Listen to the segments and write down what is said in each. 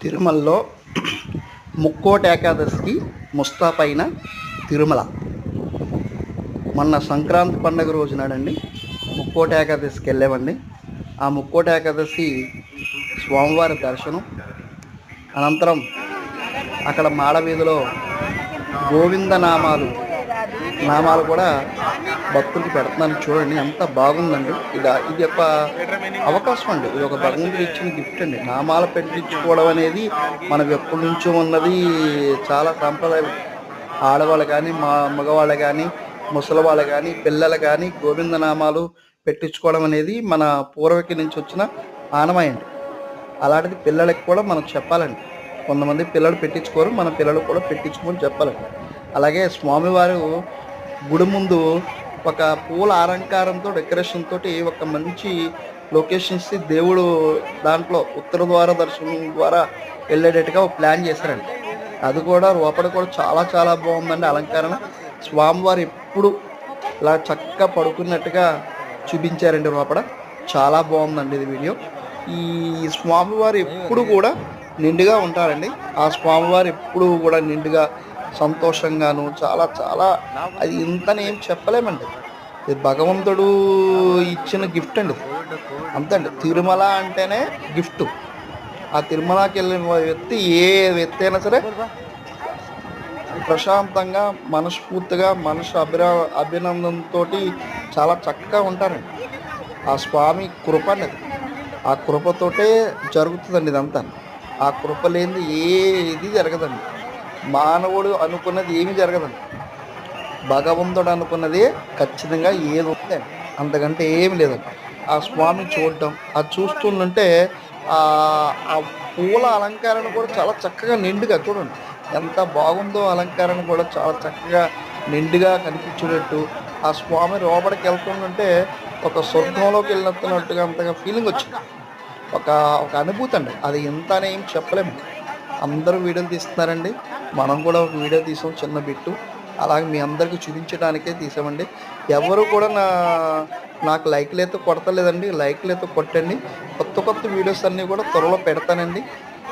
తిరుమలలో ముక్కోటి ఏకాదశికి ముస్తాపైన తిరుమల మొన్న సంక్రాంతి పండుగ రోజు నాడండి ముక్కోటి ఏకాదశికి వెళ్ళామండి. ఆ ముక్కోటి ఏకాదశి స్వామివారి దర్శనం అనంతరం అక్కడ మాడవీధిలో గోవింద నామాలు కూడా భక్తులకి పెడుతున్నాను. చూడండి ఎంత బాగుందండి. ఇది ఒక అవకాశం అండి, ఇది ఒక భగవంతుడు ఇచ్చిన గిఫ్ట్ అండి. నామాలు పెట్టించుకోవడం అనేది మనకు ఎప్పటి నుంచో ఉన్నది. చాలా సాంప్రదాయం. ఆడవాళ్ళు కానీ మగవాళ్ళు కానీ ముసలి వాళ్ళు కానీ పిల్లలు కానీ గోవింద నామాలు పెట్టించుకోవడం అనేది మన పూర్వీకుల నుంచి వచ్చిన ఆనవాయండి. అలాంటిది పిల్లలకి కూడా మనం చెప్పాలండి. కొంతమంది పిల్లలు పెట్టించుకోరు, మన పిల్లలు కూడా పెట్టించుకోమని చెప్పాలండి. అలాగే స్వామివారు గుడి ముందు ఒక పూల అలంకారంతో డెకరేషన్ తోటి ఒక మంచి లొకేషన్స్ దేవుడు దాంట్లో ఉత్తర ద్వార దర్శనం ద్వారా వెళ్ళేటట్టుగా ఒక ప్లాన్ చేశారండి. అది కూడా లోపల కూడా చాలా చాలా బాగుందండి అలంకరణ. స్వామివారు ఎప్పుడు ఇలా చక్కగా పడుకున్నట్టుగా చూపించారండి. లోపల చాలా బాగుందండి ఇది వీడియో. ఈ స్వామివారు ఎప్పుడు కూడా నిండుగా ఉంటారండి. ఆ స్వామివారు ఎప్పుడు కూడా నిండుగా సంతోషంగాను చాలా చాలా అది ఇంతనేం చెప్పలేమండి. ఇది భగవంతుడు ఇచ్చిన గిఫ్ట్ అండి. అంతండి. తిరుమల అంటేనే గిఫ్ట్. ఆ తిరుమలకి వెళ్ళిన వ్యక్తి ఏ వ్యక్తి అయినా సరే ప్రశాంతంగా మనస్ఫూర్తిగా అభినందనతో చాలా చక్కగా ఉంటారండి. ఆ స్వామి కృప అనేది, ఆ కృపతోటే జరుగుతుందండి ఇదంతా. ఆ కృప లేనిది ఏది జరగదండి. మానవుడు అనుకున్నది ఏమీ జరగదండి. భగవంతుడు అనుకున్నది ఖచ్చితంగా ఏది ఉందండి, అంతకంటే ఏమి లేదండి. ఆ స్వామిని చూడటం, అది చూస్తుంటే ఆ పూల అలంకరణ కూడా చాలా చక్కగా నిండుగా చూడండి ఎంత బాగుందో. అలంకరణ కూడా చాలా చక్కగా నిండుగా కనిపించేటట్టు ఆ స్వామి లోపలికి వెళ్తుంటే ఒక స్వర్గంలోకి వెళ్ళినట్టుగా అంతగా ఫీలింగ్ వచ్చింది. ఒక అనుభూతి అండి. అది ఎంత అని ఏం చెప్పలేము. అందరూ వీడియోలు తీస్తున్నారండి, మనం కూడా ఒక వీడియో తీసాం చిన్న బిట్టు. అలాగే మీ అందరికీ చూపించడానికే తీసామండి. ఎవరు కూడా నాకు లైక్లు అయితే కొడతలేదండి. లైక్లు అయితే కొట్టండి. కొత్త వీడియోస్ అన్నీ కూడా త్వరలో పెడతానండి.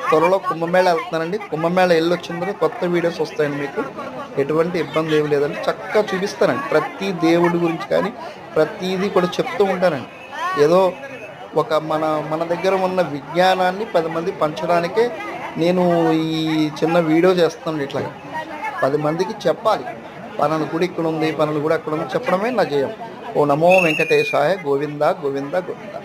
త్వరలో కుంభమేళ వెళ్తున్నానండి. కుంభమేళ వచ్చిన తర్వాత కొత్త వీడియోస్ వస్తాయండి. మీకు ఎటువంటి ఇబ్బంది ఏమి లేదండి. చక్కగా చూపిస్తానండి. ప్రతి దేవుడి గురించి కానీ ప్రతిదీ కూడా చెప్తూ ఉంటానండి. ఏదో ఒక మన దగ్గర ఉన్న విజ్ఞానాన్ని 10 మంది పంచడానికే నేను ఈ చిన్న వీడియో చేస్తాను. ఇట్లాగా 10 మందికి చెప్పాలి. పలానా గుడి ఇక్కడ ఉంది, పలానా గుడి అక్కడ ఉంది చెప్పడమే నా జయం. ఓ నమో వెంకటేశాయ. గోవింద గోవింద గోవింద.